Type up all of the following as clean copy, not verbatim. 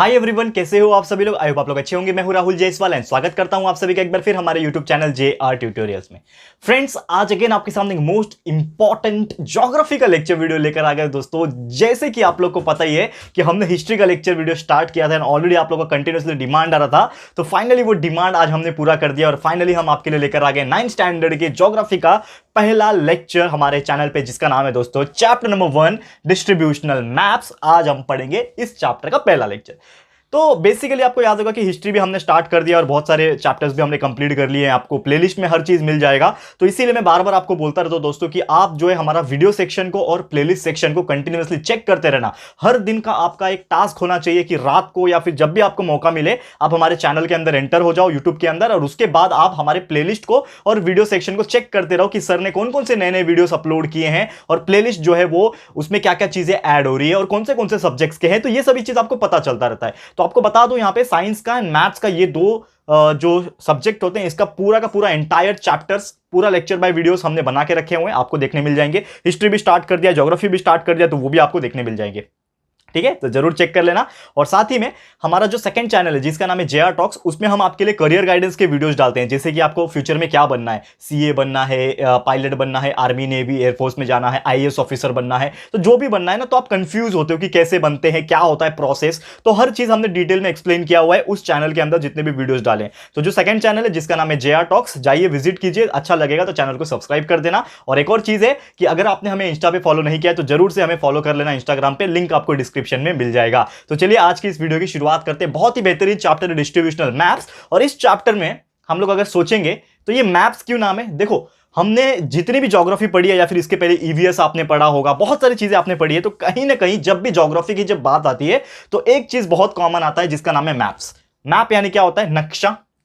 Hi everyone, कैसे हो आप सभी लोग। आई होप आप लोग अच्छे होंगे। मैं हूं राहुल जायसवाल एंड स्वागत करता हूं आप सभी का एक बार फिर हमारे यूट्यूब चैनल JR ट्यूटोरियल्स में। फ्रेंड्स, आज अगेन आपके सामने मोस्ट इंपॉर्टेंट ज्योग्राफी का लेक्चर वीडियो लेकर आ गए दोस्तों। जैसे कि आप लोग को पता ही है कि हमने हिस्ट्री का लेक्चर वीडियो स्टार्ट किया था एंड ऑलरेडी आप लोग का कंटिन्यूसली डिमांड आ रहा था, तो फाइनली वो डिमांड आज हमने पूरा कर दिया और फाइनली हम आपके लिए लेकर आ गए 9th स्टैंडर्ड के ज्योग्राफी का पहला लेक्चर हमारे चैनल पे, जिसका नाम है दोस्तों चैप्टर नंबर 1 डिस्ट्रीब्यूशनल मैप्स। आज हम पढ़ेंगे इस चैप्टर का पहला लेक्चर। तो बेसिकली आपको याद होगा कि हिस्ट्री भी हमने स्टार्ट कर दिया और बहुत सारे चैप्टर्स भी हमने कंप्लीट कर लिए हैं। आपको प्लेलिस्ट में हर चीज मिल जाएगा, तो इसीलिए मैं बार बार आपको बोलता रहता हूं दोस्तों कि आप जो है हमारा वीडियो सेक्शन को और प्लेलिस्ट सेक्शन को कंटिन्यूअसली चेक करते रहना। हर दिन का आपका एक टास्क होना चाहिए कि रात को या फिर जब भी आपको मौका मिले आप हमारे चैनल के अंदर एंटर हो जाओ यूट्यूब के अंदर, और उसके बाद आप हमारे प्लेलिस्ट को और वीडियो सेक्शन को चेक करते रहो कि सर ने कौन कौन से नए नए वीडियोस अपलोड किए हैं और प्लेलिस्ट जो है वो उसमें क्या क्या चीजें ऐड हो रही है और कौन से सब्जेक्ट्स के हैं। तो ये सभी चीज आपको पता चलता रहता है। तो आपको बता दूं, यहां पे साइंस का एंड मैथ्स का ये दो जो सब्जेक्ट होते हैं, इसका पूरा का पूरा एंटायर चैप्टर्स, पूरा लेक्चर बाय वीडियोस हमने बना के रखे हुए हैं, आपको देखने मिल जाएंगे। हिस्ट्री भी स्टार्ट कर दिया, ज्योग्राफी भी स्टार्ट कर दिया, तो वो भी आपको देखने मिल जाएंगे। ठीक है, तो जरूर चेक कर लेना। और साथ ही में हमारा जो सेकंड चैनल है जिसका नाम है JR टॉक्स, उसमें हम आपके लिए करियर गाइडेंस के वीडियोस डालते हैं। जैसे कि आपको फ्यूचर में क्या बनना है, CA बनना है, पायलट बनना है, आर्मी नेवी एयरफोर्स में जाना है, IAS ऑफिसर बनना है, तो जो भी बनना है ना, तो आप कंफ्यूज होते हो कि कैसे बनते हैं, क्या होता है प्रोसेस, तो हर चीज हमने डिटेल में एक्सप्लेन किया हुआ है उस चैनल के अंदर जितने भी वीडियोस डाले। तो जो सेकंड चैनल है जिसका नाम है JR टॉक्स, जाइए विजिट कीजिए, अच्छा लगेगा तो चैनल को सब्सक्राइब कर देना। और एक और चीज है कि अगर आपने हमें इंस्टा पे फॉलो नहीं किया तो जरूर से हमें फॉलो कर लेना इंस्टाग्राम पे, लिंक आपको डिस्क्रिप्शन में मिल जाएगा। तो चलिए आज की इस वीडियो की शुरुआत करते हैं। बहुत ही बेहतरीन चैप्टर है डिस्ट्रीब्यूशनल मैप्स, और इस चैप्टर में हम लोग अगर सोचेंगे तो ये मैप्स क्यों नाम है। देखो, हमने जितनी भी ज्योग्राफी पढ़ी है या फिर इसके पहले EVS आपने पढ़ा होगा, बहुत सारी चीजें आपने पढ़ी है, तो कहीं ना कहीं जब भी ज्योग्राफी की जब बात आती है तो एक चीज बहुत कॉमन आता है जिसका नाम है मैप्स। मैप यानी क्या होता है?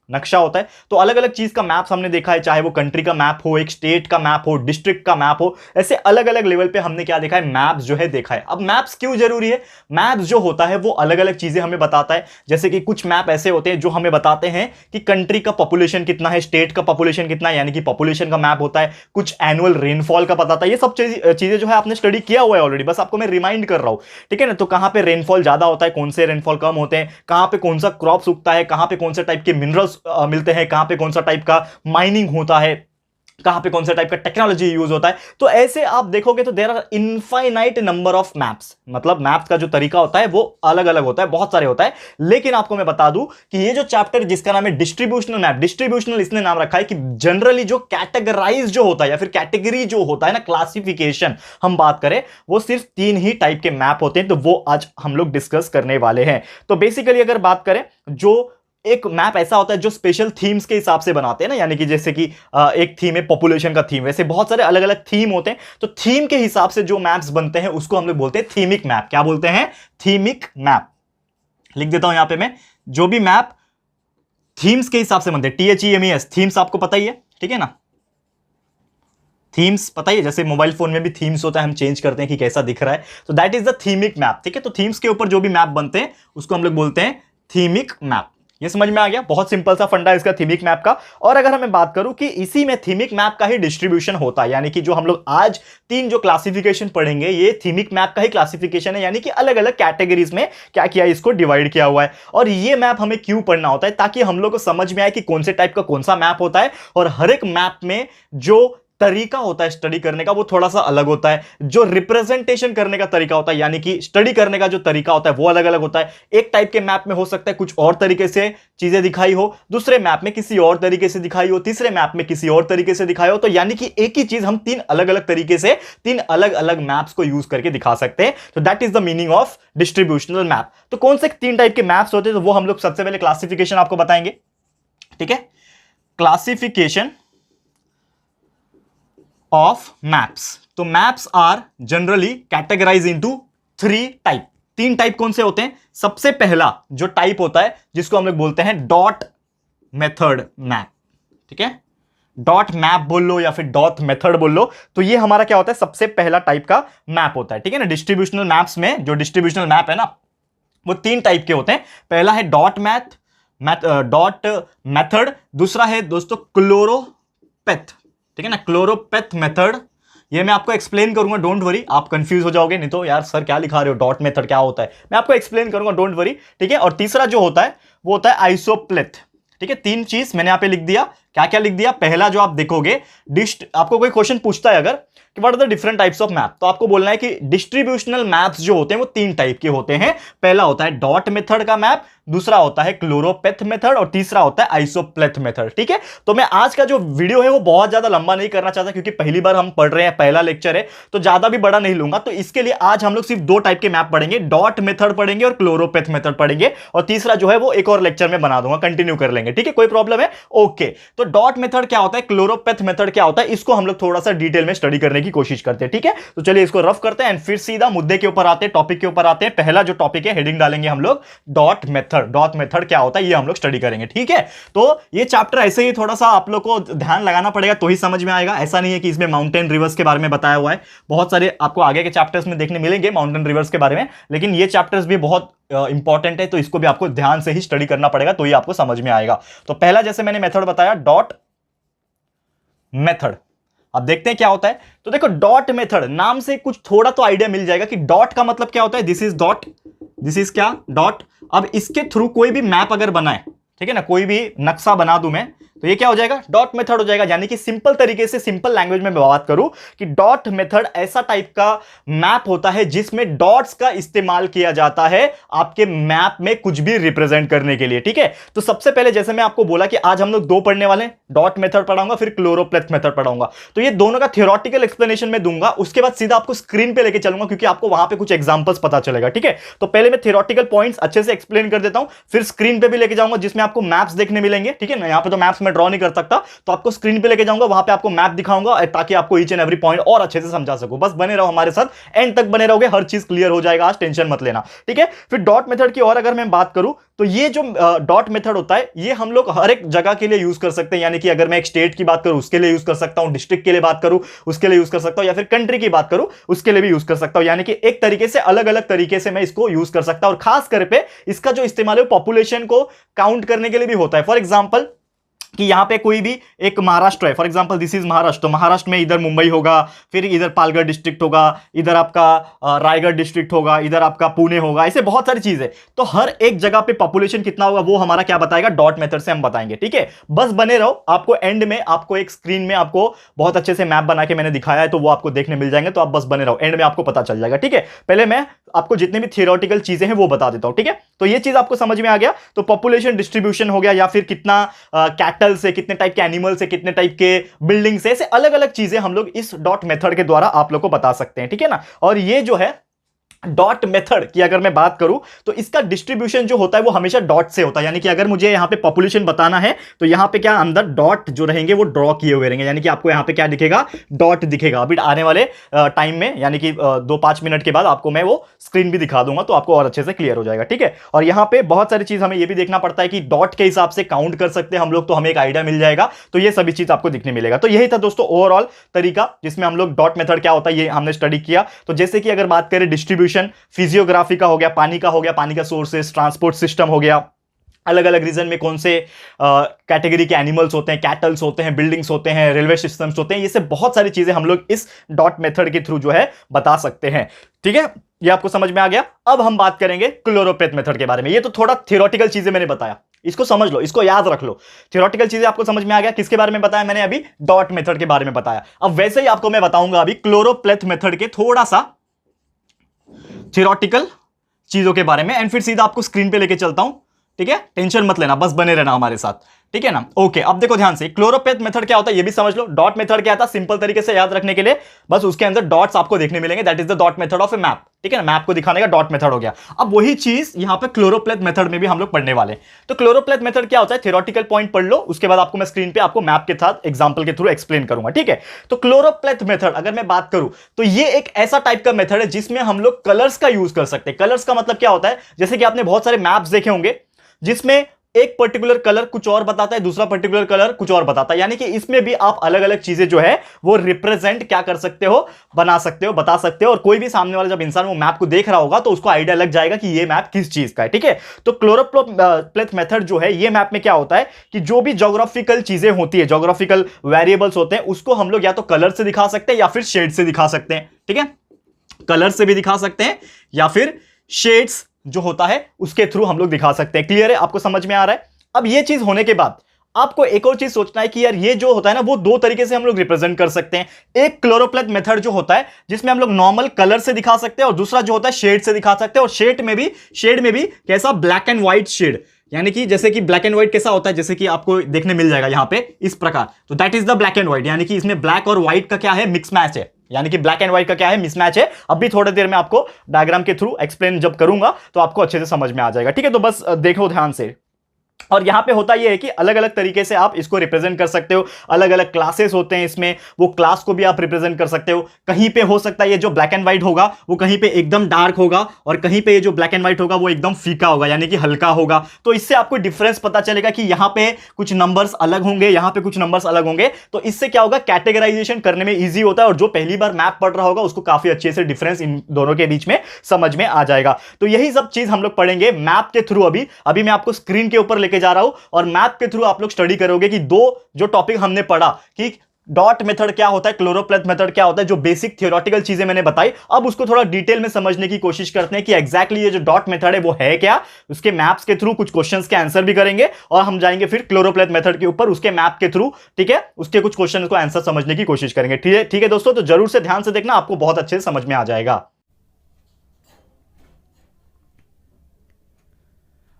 नक्शा होता है। तो अलग अलग चीज का मैप्स हमने देखा है, चाहे वो कंट्री का मैप हो, एक स्टेट का मैप हो, डिस्ट्रिक्ट का मैप हो, ऐसे अलग अलग लेवल पे हमने क्या देखा है, मैप्स जो है देखा है। अब मैप्स क्यों जरूरी है? मैप्स जो होता है वो अलग अलग चीजें हमें बताता है। जैसे कि कुछ मैप ऐसे होते हैं जो हमें बताते हैं कि कंट्री का पॉपुलेशन कितना है, स्टेट का पॉपुलेशन कितना है, यानी कि पॉपुलेशन का मैप होता है। कुछ एनुअल रेनफॉल का बताता है। ये सब चीजें जो है आपने स्टडी किया हुआ है ऑलरेडी, बस आपको मैं रिमाइंड कर रहा हूं। ठीक है ना? तो कहां पे रेनफॉल ज्यादा होता है, कौन से रेनफॉल कम होते हैं, कहां पे कौन सा क्रॉप उगता है, कहां पे कौन से टाइप के मिनरल्स मिलते हैं, कहां पे कौन सा टाइप का माइनिंग होता है, कहां पे कौन सा टाइप का टेक्नोलॉजी यूज होता है। तो ऐसे आप देखोगे तो there are infinite number of maps. मतलब मैप्स का जो तरीका होता है वो अलग अलग होता है, बहुत सारे होता है। लेकिन आपको मैं बता दूं कि ये जो चैप्टर जिसका नाम है डिस्ट्रीब्यूशनल मैप, डिस्ट्रीब्यूशनल इसने नाम रखा है कि जनरली जो कैटेगराइज जो होता है या फिर कैटेगरी जो होता है ना, क्लासिफिकेशन हम बात करें, वो सिर्फ 3 ही टाइप के मैप होते हैं। तो वो आज हम लोग डिस्कस करने वाले हैं। तो बेसिकली अगर बात करें, जो एक मैप ऐसा होता है जो स्पेशल थीम्स के हिसाब से बनाते हैं ना, यानी कि जैसे कि एक थीम है पॉपुलेशन का थीम, वैसे बहुत सारे अलग अलग थीम होते हैं। तो थीम के हिसाब से जो मैप्स बनते हैं उसको हम लोग बोलते हैं थीमिक मैप। क्या बोलते हैं? थीमिक मैप। लिख देता हूं यहां पे मैं, जो भी मैप थीम्स के हिसाब से बनते हैं, THEMES, थीम्स आपको पता ही है, ठीक है ना? थीम्स पता ही है, जैसे मोबाइल फोन में भी थीम्स होता है, हम चेंज करते हैं कि कैसा दिख रहा है, तो दैट इज द थीमिक मैप। ठीक है, तो थीम्स के ऊपर जो भी मैप बनते हैं उसको हम लोग बोलते हैं थीमिक मैप। ये समझ में आ गया? बहुत सिंपल सा फंडा है इसका थीमिक मैप का। और अगर हमें बात करूं कि इसी में थीमिक मैप का ही डिस्ट्रीब्यूशन होता है, यानी कि जो हम लोग आज 3 जो क्लासिफिकेशन पढ़ेंगे ये थीमिक मैप का ही क्लासिफिकेशन है, यानी कि अलग अलग कैटेगरीज में क्या किया, इसको डिवाइड किया हुआ है। और ये मैप हमें क्यों पढ़ना होता है? ताकि हम लोग को समझ में आए कि कौन से टाइप का कौन सा मैप होता है, और हर एक मैप में जो तरीका होता है स्टडी करने का वो थोड़ा सा अलग होता है। जो रिप्रेजेंटेशन करने का तरीका होता है, यानी कि स्टडी करने का जो तरीका होता है वो अलग अलग होता है। एक टाइप के मैप में हो सकता है कुछ और तरीके से चीजें दिखाई हो, दूसरे मैप में किसी और तरीके से दिखाई हो, तीसरे मैप में किसी और तरीके से दिखाई हो। तो यानी कि एक ही चीज हम 3 अलग अलग तरीके से 3 अलग अलग मैप्स को यूज करके दिखा सकते हैं। तो that is the meaning of distributional map. तो कौन से 3 टाइप के मैप्स होते हैं, तो वो हम लोग सबसे पहले क्लासिफिकेशन आपको बताएंगे। ठीक है, क्लासिफिकेशन of maps। तो maps are generally categorize into 3 type. 3 type कौन से होते हैं? सबसे पहला जो टाइप होता है जिसको हम लोग बोलते हैं डॉट मेथड मैप। ठीक है, डॉट मैप बोल लो या फिर डॉट मेथड बोल लो, तो ये हमारा क्या होता है, सबसे पहला टाइप का मैप होता है। ठीक है ना? डिस्ट्रीब्यूशनल मैप्स में जो डिस्ट्रीब्यूशनल मैप है ना, वो 3 टाइप के होते हैं। पहला है डॉट डॉट मेथड, दूसरा है दोस्तों क्लोरोपेथ। ठीक है ना? क्लोरोपेथ मेथड, ये मैं आपको एक्सप्लेन करूंगा, डोंट वरी। आप कंफ्यूज हो जाओगे, नहीं तो यार सर क्या लिखा रहे हो, डॉट मेथड क्या होता है, मैं आपको एक्सप्लेन करूंगा, डोंट वरी, ठीक है। और तीसरा जो होता है वो होता है आइसोप्लेथ, ठीक है। 3 चीज मैंने यहां पे लिख दिया। क्या क्या लिख दिया? पहला जो आप देखोगे, आपको कोई क्वेश्चन पूछता है अगर कि what are the different types of map, तो आपको बोलना है कि डिस्ट्रीब्यूशनल मैप्स जो होते हैं वो 3 टाइप के होते हैं। पहला होता है डॉट मेथड का मैप, दूसरा होता है क्लोरोपेथ मेथड और तीसरा होता है आइसोप्लेथ मेथड, ठीक है। तो मैं आज का जो वीडियो है वो बहुत ज्यादा लंबा नहीं करना चाहता, क्योंकि पहली बार हम पढ़ रहे हैं, पहला लेक्चर है, तो ज्यादा भी बड़ा नहीं लूंगा। तो इसके लिए आज हम लोग सिर्फ 2 टाइप के मैप पढ़ेंगे, डॉट मेथड पढ़ेंगे और क्लोरोपेथ मेथड पढ़ेंगे, और तीसरा जो है वो एक और लेक्चर में बना दूंगा, कंटिन्यू कर लेंगे, ठीक है। कोई प्रॉब्लम है? ओके। तो डॉट मेथड क्या होता है, क्लोरोपेथ मेथड क्या होता है, इसको हम लोग थोड़ा सा डिटेल में स्टडी करने की कोशिश करते हैं, ठीक है। तो चलिए इसको रफ करते हैं एंड फिर सीधा मुद्दे के ऊपर आते हैं, टॉपिक के ऊपर आते हैं। पहला जो टॉपिक है, हेडिंग डालेंगे हम लोग डॉट मेथड। डॉट मेथड क्या होता है ये हम लोग स्टडी करेंगे, ठीक है। तो ये चैप्टर ऐसे ही थोड़ा सा आप लोग को ध्यान लगाना पड़ेगा तो ही समझ में आएगा। ऐसा नहीं है कि इसमें माउंटेन रिवर्स के बारे में बताया हुआ है, बहुत सारे आपको आगे के चैप्टर्स में देखने मिलेंगे माउंटेन रिवर्स के बारे में, लेकिन ये चैप्टर्स भी बहुत इंपॉर्टेंट है, तो इसको भी आपको ध्यान से ही स्टडी करना पड़ेगा तो ही आपको समझ में आएगा। तो पहला जैसे मैंने मेथड बताया, डॉट मेथड। अब देखते हैं क्या होता है। तो देखो डॉट मेथड नाम से कुछ थोड़ा तो आइडिया मिल जाएगा कि डॉट का मतलब क्या होता है। This is dot, this is क्या, डॉट। अब इसके थ्रू कोई भी मैप अगर बनाए, ठीक है ना, कोई भी नक्शा बना दूं मैं, तो ये क्या हो जाएगा, डॉट मेथड हो जाएगा। यानी कि सिंपल तरीके से, सिंपल लैंग्वेज में बात करूं कि डॉट मेथड ऐसा टाइप का मैप होता है जिसमें डॉट्स का इस्तेमाल किया जाता है आपके मैप में कुछ भी रिप्रेजेंट करने के लिए, ठीक है। तो सबसे पहले जैसे मैं आपको बोला कि आज हम लोग 2 पढ़ने वाले हैं, डॉट मेथड पढ़ाऊंगा फिर क्लोरोप्लेथ मेथड पढ़ाऊंगा। तो ये दोनों का थियोरेटिकल एक्सप्लेनेशन में दूंगा, उसके बाद सीधा आपको स्क्रीन पे लेके चलूंगा, क्योंकि आपको वहां पे कुछ एग्जांपल्स पता चलेगा, ठीक है। तो पहले मैं थियोरेटिकल पॉइंट्स अच्छे से एक्सप्लेन कर देता हूं, फिर स्क्रीन पे भी लेके जाऊंगा जिसमें आपको मैप्स देखने मिलेंगे, ठीक है ना। यहां पे तो मैप्स में ड्रॉ नहीं कर सकता, तो आपको स्क्रीन पे लेके जाऊंगा, वहां पे आपको मैप दिखाऊंगा ताकि आपको ईच एंड एवरी पॉइंट और अच्छे से समझा सकूं। बस बने रहो हमारे साथ, एंड तक बने रहोगे, हर चीज क्लियर हो जाएगा आज, टेंशन मत लेना, ठीक है। फिर डॉट मेथड की और अगर मैं बात करूं तो ये जो डॉट मेथड होता है ये हम लोग हर एक जगह के लिए यूज कर सकते हैं। यानी कि अगर मैं एक स्टेट की बात करूं उसके लिए यूज कर सकता हूं, डिस्ट्रिक्ट के लिए बात करूं उसके लिए यूज कर सकता हूं, या फिर कंट्री की बात करूं उसके लिए भी यूज कर सकता हूं। यानी कि एक तरीके से अलग अलग तरीके से मैं इसको यूज कर सकता हूं। और खास कर पे इसका जो इस्तेमाल है पॉपुलेशन को काउंट करने के लिए भी होता है। फॉर एग्जाम्पल कि यहां पे कोई भी एक महाराष्ट्र है, for example this is Maharashtra, तो महाराष्ट्र में इधर मुंबई होगा, फिर इधर पालघर डिस्ट्रिक्ट होगा, इधर आपका रायगढ़ डिस्ट्रिक्ट होगा, इधर आपका पुणे होगा, ऐसे बहुत सारी चीजें। तो हर एक जगह पे पॉपुलेशन कितना होगा वो हमारा क्या बताएगा, डॉट मेथड से हम बताएंगे, ठीक है। बस बने रहो, आपको एंड में आपको एक स्क्रीन में आपको बहुत अच्छे से मैप बना के मैंने दिखाया है, तो वो आपको देखने मिल जाएंगे, तो आप बस बने रहो, एंड में आपको पता चल जाएगा, ठीक है। पहले मैं आपको जितने भी थियोरेटिकल चीजें हैं वो बता देता हूं, ठीक है। तो ये चीज आपको समझ में आ गया। तो पॉपुलेशन डिस्ट्रीब्यूशन हो गया, या फिर कितना कैटल से, कितने टाइप के एनिमल से, कितने टाइप के बिल्डिंग से, ऐसे अलग अलग चीजें हम लोग इस डॉट मेथड के द्वारा आप लोग को बता सकते हैं, ठीक है ना। और ये जो है डॉट मेथड की अगर मैं बात करूं तो इसका डिस्ट्रीब्यूशन जो होता है वो हमेशा डॉट से होता है। यानी कि अगर मुझे यहां पे पॉपुलेशन बताना है तो यहां पे क्या अंदर डॉट जो रहेंगे वो ड्रॉ किए हुए रहेंगे, यानी कि आपको यहां पे क्या दिखेगा, डॉट दिखेगा। अभी आने वाले टाइम में यानी कि 2-5 मिनट के बाद आपको मैं वो स्क्रीन भी दिखा दूंगा, तो आपको और अच्छे से क्लियर हो जाएगा, ठीक है। और यहां पे बहुत सारी चीज हमें ये भी देखना पड़ता है कि डॉट के हिसाब से काउंट कर सकते हैं हम लोग, तो हमें एक आइडिया मिल जाएगा। तो ये सभी चीज आपको दिखने मिलेगा। तो यही था दोस्तों ओवरऑल तरीका जिसमें हम लोग डॉट मेथड क्या होता है ये हमने स्टडी किया। तो जैसे कि अगर बात करें डिस्ट्रीब्यूशन, फिजियोग्राफी का हो गया, पानी का हो गया, पानी का सोर्सेस, ट्रांसपोर्ट सिस्टम हो गया, अलग अलग रीजन में कौन से कैटेगरी के एनिमल्स होते हैं, कैटल्स होते हैं, बिल्डिंग्स होते हैं, रेलवे सिस्टम्स होते हैं, ये सब बहुत सारी चीजें हम लोग इस डॉट मेथड के थ्रू जो है बता सकते हैं, ठीक है। ये आपको समझ में आ गया। अब हम बात करेंगे क्लोरोपेथ मेथड के बारे में। ये तो थोड़ा थियोरेटिकल चीजें मैंने बताया, इसको समझ लो, इसको याद रख लो। थियोरेटिकल चीजें आपको समझ में आ गया। किसके बारे में बताया मैंने अभी, डॉट मेथड के बारे में बताया। अब वैसे ही आपको मैं बताऊंगा अभी क्लोरोप्लेथ मेथड के थोड़ा सा थियोरेटिकल चीजों के बारे में, एंड फिर सीधा आपको स्क्रीन पे लेके चलता हूं, ठीक है। टेंशन मत लेना, बस बने रहना हमारे साथ, ठीक है ना। ओके, अब देखो ध्यान से, क्लोरोपेथ मेथड क्या होता है ये भी समझ लो। डॉट मेथड क्या था, सिंपल तरीके से याद रखने के लिए बस उसके अंदर डॉट्स आपको देखने मिलेंगे, that is the dot method of A map, ठीक है ना। मैप को दिखाने का डॉट मेथड हो गया। अब वही चीज यहां पे क्लोरोप्लेथ मेथड में भी हम लोग पढ़ने वाले हैं। तो क्लोरोप्लेथ मेथड क्या होता है, थियोरेटिकल पॉइंट पढ़ लो, उसके बाद आपको मैं स्क्रीन पे आपको मैप के साथ एग्जांपल के थ्रू एक्सप्लेन करूंगा, ठीक है। तो क्लोरोप्लेथ मेथड अगर मैं बात करूं तो ये एक ऐसा टाइप का मेथड है जिसमें हम लोग कलर्स का यूज कर सकते हैं। कलर्स का मतलब क्या होता है, जैसे कि आपने बहुत सारे मैप्स देखे होंगे जिसमें एक पर्टिकुलर कलर कुछ और बताता है, दूसरा पर्टिकुलर कलर कुछ और बताता है। यानी कि इसमें भी आप अलग अलग चीजें जो है वो रिप्रेजेंट क्या कर सकते हो, बना सकते हो, बता सकते हो। और कोई भी सामने वाला जब इंसान वो मैप को देख रहा होगा तो उसको आइडिया लग जाएगा कि ये मैप किस चीज का है। ठीक है, तो क्लोरोप्लेथ मेथड जो है, ये मैप में क्या होता है कि जो भी ज्योग्राफिकल चीजें होती है, ज्योग्राफिकल वेरिएबल्स होते हैं, उसको हम लोग या तो कलर से दिखा सकते हैं या फिर शेड से दिखा सकते हैं। ठीक है, कलर से भी दिखा सकते हैं या फिर शेड्स जो होता है उसके थ्रू हम लोग दिखा सकते हैं। क्लियर है, आपको समझ में आ रहा है? अब ये चीज होने के बाद आपको एक और चीज सोचना है कि यार ये जो होता है ना, वो दो तरीके से हम लोग रिप्रेजेंट कर सकते हैं। एक क्लोरोप्लेथ मेथड जो होता है जिसमें हम लोग नॉर्मल कलर से दिखा सकते हैं, और दूसरा जो होता है शेड से दिखा सकते हैं। और शेड में भी कैसा, ब्लैक एंड व्हाइट शेड। यानी कि जैसे कि ब्लैक एंड व्हाइट कैसा होता है, जैसे कि आपको देखने मिल जाएगा यहां पे इस प्रकार, तो that is the black and white. यानी कि इसमें ब्लैक और व्हाइट का क्या है, मिक्स मैच है। यानी कि ब्लैक एंड व्हाइट का क्या है, मिसमैच है। अभी थोड़ी देर में आपको डायग्राम के थ्रू एक्सप्लेन जब करूंगा तो आपको अच्छे से समझ में आ जाएगा। ठीक है, तो बस देखो ध्यान से। और यहां पे होता यह है कि अलग अलग तरीके से आप इसको रिप्रेजेंट कर सकते हो। अलग अलग क्लासेस होते हैं इसमें, वो क्लास को भी आप रिप्रेजेंट कर सकते हो। कहीं पे हो सकता है ये जो ब्लैक एंड व्हाइट होगा वो कहीं पे एकदम डार्क होगा, और कहीं पे ये जो ब्लैक एंड व्हाइट होगा वो एकदम फीका होगा, यानी कि हल्का होगा। तो इससे आपको डिफरेंस पता चलेगा कि यहां पे कुछ नंबर्स अलग होंगे, यहां पे कुछ नंबर्स अलग होंगे। तो इससे क्या होगा, कैटेगराइजेशन करने में ईजी होता है, और जो पहली बार मैप पढ़ रहा होगा उसको काफी अच्छे से डिफरेंस इन दोनों के बीच में समझ में आ जाएगा। तो यही सब चीज हम लोग पढ़ेंगे मैप के थ्रू। अभी मैं आपको स्क्रीन के ऊपर लेके जा रहा हूं, और मैप के थ्रू आप लोग स्टडी करोगे कि दो जो टॉपिक हमने पढ़ा कि डॉट मेथड क्या होता है, क्लोरोप्लेथ मेथड क्या होता है, जो बेसिक थियोरेटिकल चीजें मैंने बताई, अब उसको थोड़ा डिटेल में समझने की कोशिश करते हैं कि एग्जैक्टली ये जो डॉट मेथड है वो है क्या। उसके मैप्स के थ्रू कुछ क्वेश्चंस के आंसर भी करेंगे, और हम जाएंगे फिर क्लोरोप्लेथ मेथड के ऊपर उसके मैप के थ्रू। ठीक है, उसके कुछ क्वेश्चन को आंसर समझने की कोशिश करेंगे। ठीक है दोस्तों, तो जरूर से ध्यान से देखना, आपको बहुत अच्छे से समझ में आ जाएगा।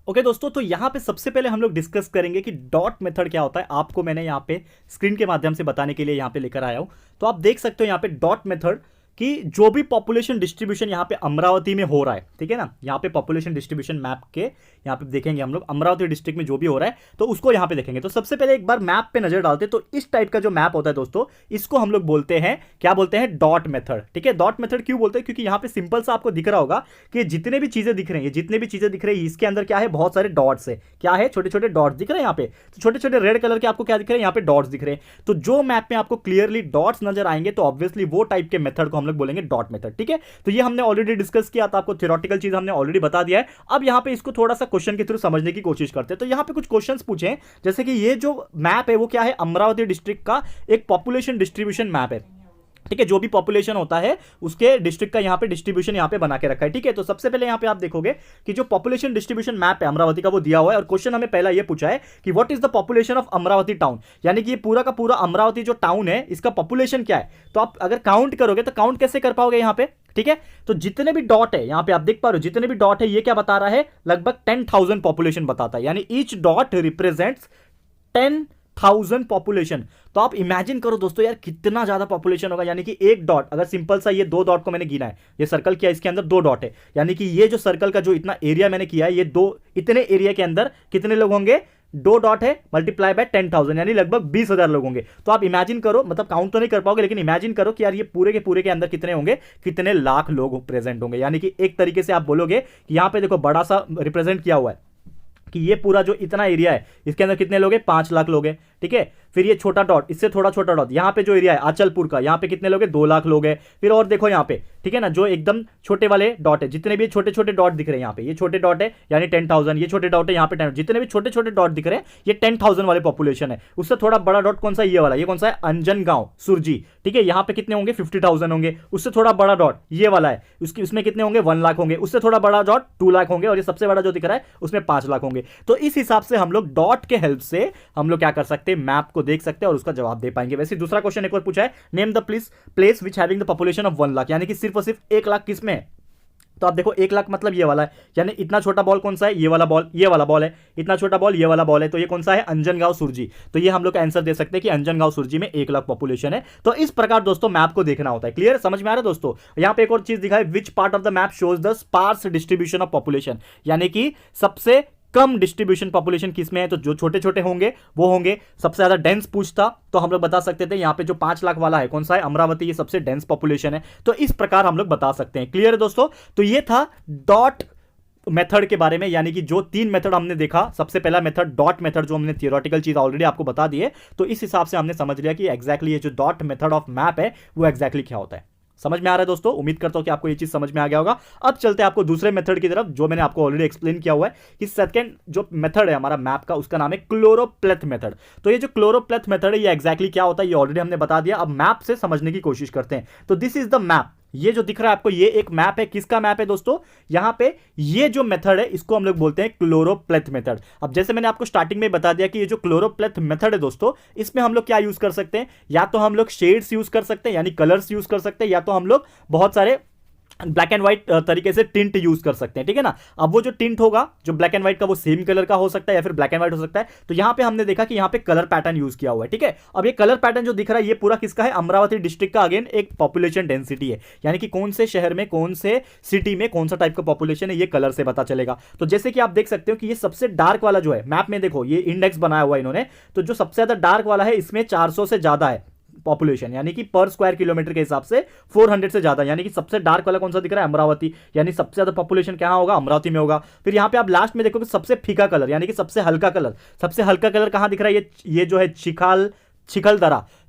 ओके दोस्तों, तो यहां पे सबसे पहले हम लोग डिस्कस करेंगे कि डॉट मेथड क्या होता है। आपको मैंने यहां पे स्क्रीन के माध्यम से बताने के लिए यहां पे लेकर आया हूं। तो आप देख सकते हो यहां पे डॉट मेथड कि जो भी पॉपुलेशन डिस्ट्रीब्यूशन यहां पे अमरावती में हो रहा है, ठीक है ना, यहां पे पॉपुलेशन डिस्ट्रीब्यूशन मैप के यहां पे देखेंगे हम लोग, अमरावती डिस्ट्रिक्ट में जो भी हो रहा है तो उसको यहां पे देखेंगे। तो सबसे पहले एक बार मैप पे नजर डालते हैं। तो इस टाइप का जो मैप होता है दोस्तों, इसको हम लोग बोलते हैं, क्या बोलते हैं, डॉट मेथड। ठीक है, डॉट मेथड क्यों बोलते हैं, क्योंकि यहां पे सिंपल सा आपको दिख रहा होगा कि जितने भी चीजें दिख रही है, जितने भी चीजें दिख रही है, इसके अंदर क्या है, बहुत सारे डॉट्स है। क्या है, छोटे छोटे डॉट्स दिख रहे हैं यहाँ पे। तो छोटे छोटे रेड कलर के आपको क्या दिख रहे हैं, यहाँ पे डॉट्स दिख रहे हैं। तो जो मैप में आपको क्लियरली डॉट्स नजर आएंगे तो ऑब्वियसली वो टाइप के मेथड को हम लोग बोलेंगे डॉट मेथड। ठीक है, तो ये हमने ऑलरेडी डिस्कस किया था, आपको थ्योरेटिकल चीज हमने ऑलरेडी बता दिया है। अब यहां पे इसको थोड़ा सा क्वेश्चन के थ्रू समझने की कोशिश करते हैं। तो यहां पे कुछ क्वेश्चंस पूछे, जैसे कि ये जो मैप है वो क्या है, अमरावती डिस्ट्रिक्ट का एक पॉपुलेशन डिस्ट्रीब्यूशन मैप है। ठीक है, जो भी पॉपुलेशन होता है उसके डिस्ट्रिक्ट का यहाँ पे डिस्ट्रीब्यूशन यहाँ पे बना के रखा है। ठीक है, तो सबसे पहले यहाँ पे आप देखोगे कि जो पॉपुलेशन डिस्ट्रीब्यूशन मैप है अमरावती का वो दिया हुआ है, और क्वेश्चन हमें पहला ये पूछा है कि what is the population of Amravati town. यानी कि ये पूरा का पूरा अमरावती जो टाउन है इसका पॉपुलेशन क्या है। तो आप अगर काउंट करोगे तो काउंट कैसे कर पाओगे यहाँ पे। ठीक है, तो जितने भी डॉट है यहाँ पे आप देख पा रहे हो, जितने भी डॉट है ये क्या बता रहा है, लगभग 10,000 पॉपुलेशन बताता है। यानी ईच डॉट रिप्रेजेंट्स 10,000 पॉपुलेशन। तो आप इमेजिन करो दोस्तों यार कितना ज्यादा पॉपुलेशन होगा। यानी कि एक डॉट, अगर सिंपल सा ये दो डॉट को मैंने गिना है, ये सर्कल किया, इसके अंदर दो डॉट है, यानी कि ये जो सर्कल का जो इतना एरिया मैंने किया है, ये दो, इतने एरिया के अंदर कितने लोग होंगे, दो डॉट है मल्टीप्लाई बाय 10,000, यानी लगभग 20,000 लोग होंगे। तो आप इमेजिन करो, मतलब काउंट तो नहीं कर पाओगे, लेकिन इमेजिन करो कि यार ये पूरे के अंदर कितने होंगे, कितने लाख लोग प्रेजेंट होंगे। यानी कि एक तरीके से आप बोलोगे कि यहां पे देखो बड़ा सा रिप्रेजेंट किया हुआ है कि ये पूरा जो इतना एरिया है इसके अंदर कितने लोग हैं, 5 लाख लोग हैं। ठीक है, फिर ये छोटा डॉट, इससे थोड़ा छोटा डॉट, यहाँ पे जो एरिया है आंचलपुर का, यहाँ पे कितने लोग हैं, 2 लाख लोग हैं। फिर और देखो यहाँ पे, ठीक है ना, जो एकदम छोटे वाले डॉट है, जितने भी छोटे छोटे डॉट दिख रहे हैं यहाँ पे, ये छोटे डॉट है यानी 10,000, ये छोटे डॉट है यहाँ पे 10, जितने भी छोटे छोटे डॉट दिख रहे हैं ये 10,000 वाले पॉपुलेशन है। उससे थोड़ा बड़ा डॉट कौन सा, ये वाला, ये कौन सा है, अंजनगांव सुरजी। ठीक है, यहाँ पे कितने होंगे, 50,000 होंगे। उससे थोड़ा बड़ा डॉट ये वाला है, उसमें कितने होंगे, 1 लाख होंगे। उससे थोड़ा बड़ा डॉट 2 लाख होंगे, और ये सबसे बड़ा जो दिख रहा है उसमें 5 लाख होंगे। तो इस हिसाब से हम लोग डॉट के हेल्प से हम लोग क्या कर सकते हैं, मैप को देख सकते हैं और उसका जवाब दे पाएंगे। वैसे दूसरा क्वेश्चन एक और पूछा है, name the place which having the population of 1 lakh, यानी कि सिर्फ और सिर्फ 1 लाख किसमें है। तो आप देखो 1 लाख मतलब ये वाला है, यानी इतना छोटा बॉल कौन सा है, ये वाला बॉल है, इतना छोटा बॉल ये वाला बॉल है। तो ये कौन सा है, अंजनगांव सुरजी। तो ये हम लोग का आंसर दे सकते हैं कि अंजनगांव सुरजी में 1 लाख पॉपुलेशन है। तो इस प्रकार दोस्तों मैप को देखना होता है। क्लियर, समझ में आ रहा है दोस्तों। यहां पे एक और चीज दिखा है, which part of the map shows the sparse distribution of population, यानी कि सबसे कम डिस्ट्रीब्यूशन पॉपुलेशन किसमें है। तो जो छोटे छोटे होंगे वो होंगे। सबसे ज्यादा डेंस पूछता तो हम लोग बता सकते थे, यहां पे जो 5 लाख वाला है कौन सा है, अमरावती, ये सबसे डेंस पॉपुलेशन है। तो इस प्रकार हम लोग बता सकते हैं। क्लियर है दोस्तों। तो ये था डॉट मेथड के बारे में, यानी कि जो 3 मेथड हमने देखा, सबसे पहला मेथड डॉट मेथड, जो हमने थियोरेटिकल चीज ऑलरेडी आपको बता दी है, तो इस हिसाब से हमने समझ लिया कि एग्जैक्टली ये जो डॉट मेथड ऑफ मैप है वो एग्जैक्टली क्या होता है। समझ में आ रहा है दोस्तों? उम्मीद करता हूं कि आपको ये चीज समझ में आ गया होगा। अब चलते हैं आपको दूसरे मेथड की तरफ, जो मैंने आपको ऑलरेडी एक्सप्लेन किया हुआ है कि सेकंड जो मेथड है हमारा मैप का, उसका नाम है क्लोरोप्लेथ मेथड। तो ये जो क्लोरोप्लेथ मेथड है ये एग्जैक्टली क्या होता है ये ऑलरेडी हमने बता दिया। अब मैप से समझने की कोशिश करते हैं। तो दिस इज द मैप, ये जो दिख रहा है आपको ये एक मैप है। किसका मैप है दोस्तों? यहां पे ये जो मेथड है इसको हम लोग बोलते हैं क्लोरोप्लेथ मेथड। अब जैसे मैंने आपको स्टार्टिंग में बता दिया कि ये जो क्लोरोप्लेथ मेथड है दोस्तों, इसमें हम लोग क्या यूज कर सकते हैं, या तो हम लोग शेड्स यूज कर सकते हैं यानी कलर्स यूज कर सकते हैं, या तो हम लोग बहुत सारे ब्लैक एंड व्हाइट तरीके से टिंट यूज कर सकते हैं, ठीक है ना। अब वो जो टिंट होगा जो ब्लैक एंड व्हाइट का, वो सेम कलर का हो सकता है या फिर ब्लैक एंड व्हाइट हो सकता है। तो यहां पे हमने देखा कि यहां पे कलर पैटर्न यूज किया हुआ है, ठीक है। अब ये कलर पैटर्न जो दिख रहा है ये पूरा किसका है? अमरावती डिस्ट्रिक्ट का। अगेन एक पॉपुलेशन डेंसिटी है, यानी कि कौन से शहर में, कौन से सिटी में कौन सा टाइप का पॉपुलेशन है ये कलर से पता चलेगा। तो जैसे कि आप देख सकते हो कि ये सबसे डार्क वाला जो है मैप में, देखो ये इंडेक्स बनाया हुआ है इन्होंने, तो जो सबसे ज्यादा डार्क वाला है इसमें 400 से ज्यादा है पॉपुलेशन, यानी कि पर स्क्वायर किलोमीटर के हिसाब से 400 से ज्यादा, यानी कि सबसे डार्क वाला कौन सा दिख रहा है? अमरावती, यानी सबसे ज्यादा पॉपुलेशन क्या होगा? अमरावती में होगा। फिर यहां पे आप लास्ट में देखोगे सबसे फीका कलर, यानी कि सबसे हल्का कलर, सबसे हल्का कलर कहां दिख रहा है? ये जो है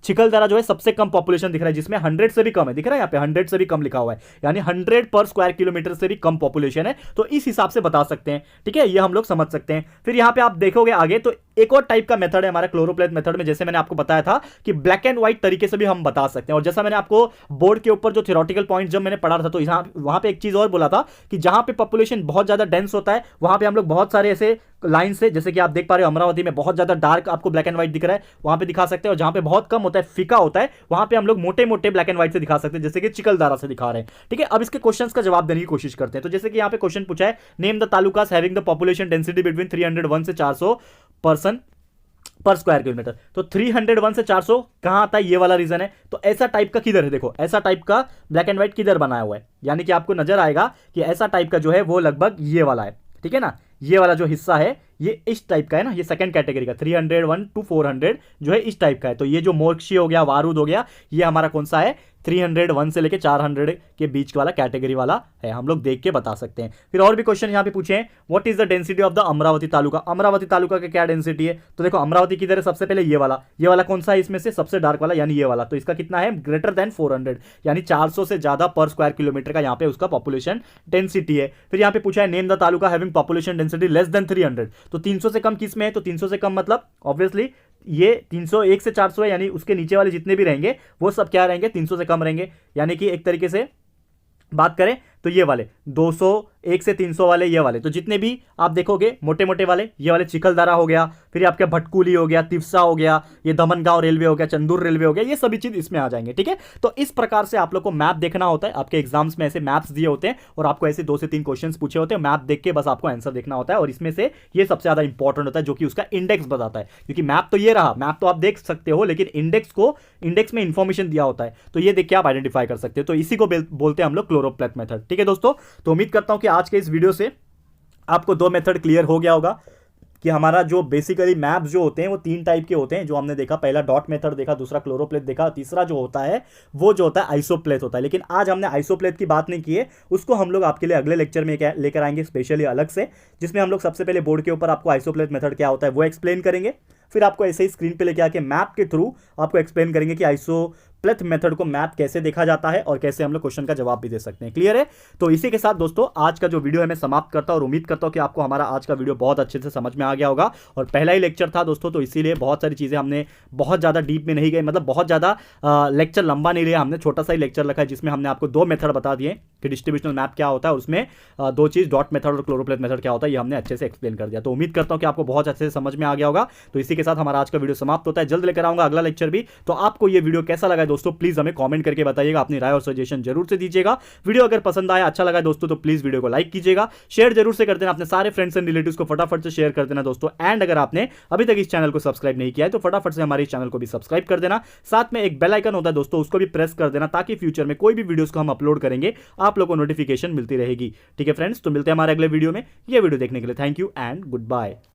छिखलदरा जो है सबसे कम पॉपुलेशन दिख रहा है, जिसमें 100 से भी कम है, दिख रहा है यहाँ पे 100 से भी कम लिखा हुआ है, यानी 100 पर स्क्वायर किलोमीटर से भी कम पॉपुलेशन है। तो इस हिसाब से बता सकते हैं, ठीक है, ये हम लोग समझ सकते हैं। फिर यहाँ पे आप देखोगे आगे तो एक और टाइप का मेथड है हमारा क्लोरोप्लेथ मेथड में, जैसे मैंने आपको बताया था कि ब्लैक एंड व्हाइट तरीके से भी हम बता सकते हैं। और जैसा मैंने आपको बोर्ड के ऊपर जो थ्योरेटिकल पॉइंट जब मैंने पढ़ा था, तो वहां पे एक चीज और बोला था कि जहां पे पॉपुलेशन बहुत ज्यादा डेंस होता है वहां पे हम लोग बहुत सारे ऐसे लाइन से, जैसे कि आप देख पा रहे हो अमरावती में बहुत ज्यादा डार्क आपको ब्लैक एंड व्हाइट दिख रहा है, वहां पे दिखा सकते हैं। और जहां पे बहुत कम होता है, फीका होता है, वहां पे हम लोग मोटे मोटे ब्लैक एंड व्हाइट से दिखा सकते हैं, जैसे कि चिकलदारा से दिखा रहे हैं, ठीक है। अब इसके क्वेश्चंस का जवाब देने की कोशिश करते हैं। तो जैसे कि यहां पे क्वेश्चन पूछा है, name the talukas having the population density between 301 से 400 पर्सन पर स्क्वायर किलोमीटर। तो 301 से 400 कहां आता है? ये वाला रीजन है। तो ऐसा टाइप का किधर है? देखो ऐसा टाइप का ब्लैक एंड व्हाइट किधर बनाया हुआ है, यानी कि आपको नजर आएगा कि ऐसा टाइप का जो है वो लगभग ये वाला है, ठीक है ना। ये वाला जो हिस्सा है ये इस टाइप का है ना, ये सेकंड कैटेगरी का 301 to 400 जो है इस टाइप का है। तो ये जो मोर्क्षी हो गया, वारूद हो गया, ये हमारा कौन सा है? 301 से लेके 400 के बीच वाला कैटेगरी वाला है, हम लोग देख के बता सकते हैं। फिर और भी क्वेश्चन यहाँ पे पूछे हैं, what is the density of the Amravati taluka? Amravati taluka का क्या डेंसिटी है? तो देखो अमरावती किधर है? सबसे पहले ये वाला कौन सा है इसमें से? सबसे डार्क वाला, यानी ये वाला। तो इसका कितना है? ग्रेटर देन 400, यानी 400 से ज्यादा पर स्क्वायर किलोमीटर का यहाँ पे उसका पॉपुलेशन डेंसिटी है। फिर यहाँ पे पूछा है, name the taluka having population density less than 300। तो 300 से कम किस में है? तो 300 से कम मतलब ऑब्वियसली ये 301 से 400 है, यानी उसके नीचे वाले जितने भी रहेंगे वो सब क्या रहेंगे? 300 से कम रहेंगे। यानी कि एक तरीके से बात करें तो ये वाले 201 से 300 वाले, ये वाले तो जितने भी आप देखोगे मोटे मोटे वाले, ये वाले चिखलदरा हो गया, फिर आपके भटकुली हो गया, तिवसा हो गया, ये दमनगांव रेलवे हो गया, चंदूर रेलवे हो गया, ये सभी चीज इसमें आ जाएंगे, ठीक है। तो इस प्रकार से आप लोग को मैप देखना होता है। आपके एग्जाम्स में ऐसे मैप्स दिए होते हैं और आपको ऐसे 2 से 3 क्वेश्चन पूछे होते हैं, मैप देख के बस आपको आंसर देखना होता है। और इसमें से ये सबसे ज्यादा इंपॉर्टेंट होता है, जो कि उसका इंडेक्स बताता है, क्योंकि मैप तो ये रहा, मैप तो आप देख सकते हो, लेकिन इंडेक्स में इंफॉर्मेशन दिया होता है, तो ये देख के आप आइडेंटिफाई कर सकते हो। तो इसी को बोलते हैं हम लोग क्लोरोप्लेथ मेथड, ठीक है दोस्तों। तो उम्मीद करता हूं कि आज के इस वीडियो से आपको 2 मेथड क्लियर हो गया होगा कि हमारा जो बेसिकली मैप्स जो होते हैं वो 3 टाइप के होते हैं, जो हमने देखा। पहला डॉट मेथड देखा, दूसरा क्लोरोप्लेथ देखा, तीसरा जो होता है वो जो होता है आइसोप्लेथ होता है। लेकिन आज हमने आइसोप्लेथ की बात नहीं की है, उसको हम लोग आपके लिए अगले लेक्चर में लेकर आएंगे स्पेशली अलग से, जिसमें हम लोग सबसे पहले बोर्ड के ऊपर आपको आइसोप्लेथ मेथड क्या होता है वो एक्सप्लेन करेंगे। फिर आपको ऐसे ही स्क्रीन पे लेके आके मैप के थ्रू आपको एक्सप्लेन करेंगे कि आइसोप्लेथ मेथड को मैप कैसे देखा जाता है और कैसे हम लोग क्वेश्चन का जवाब भी दे सकते हैं। क्लियर है? तो इसी के साथ दोस्तों आज का जो वीडियो है मैं समाप्त करता हूं और उम्मीद करता हूं कि आपको हमारा आज का वीडियो बहुत अच्छे से समझ में आ गया होगा। और पहला ही लेक्चर था दोस्तों, तो इसीलिए बहुत सारी चीजें हमने बहुत ज्यादा डीप में नहीं गए, मतलब बहुत ज्यादा लेक्चर लंबा नहीं लिया हमने, छोटा सा ही लेक्चर रखा है, जिसमें हमने आपको 2 मेथड बता दिए कि डिस्ट्रीब्यूशनल मैप क्या होता है, उसमें 2 चीज डॉट मेथड और क्लोरोप्लेथ मेथड क्या होता है, ये हमने अच्छे से एक्सप्लेन कर दिया। तो उम्मीद करता हूं कि आपको बहुत अच्छे से समझ में आ गया होगा। तो इसी के साथ हमारा आज का वीडियो समाप्त होता है। जल्द लेकर आऊंगा अगला लेक्चर भी। तो आपको ये वीडियो कैसा लगा दोस्तों, प्लीज हमें कमेंट करके बताइएगा, अपनी राय और सजेशन जरूर से दीजिएगा। वीडियो अगर पसंद आया, अच्छा लगा दोस्तों, तो प्लीज वीडियो को लाइक कीजिएगा, शेयर जरूर से कर देना अपने सारे फ्रेंड्स एंड रिलेटिव्स को, फटाफट से शेयर कर देना दोस्तों। एंड अगर आपने अभी तक इस चैनल को सब्सक्राइब नहीं किया है तो फटाफट से हमारे इस चैनल को भी सब्सक्राइब कर देना। साथ में एक बेल आइकन होता है दोस्तों, उसको भी प्रेस कर देना, ताकि फ्यूचर में कोई भी वीडियोस को हम अपलोड करेंगे आप लोगों को नोटिफिकेशन मिलती रहेगी। ठीक है फ्रेंड्स, तो मिलते हैं हमारे अगले वीडियो में। ये वीडियो देखने के लिए thank you and good bye.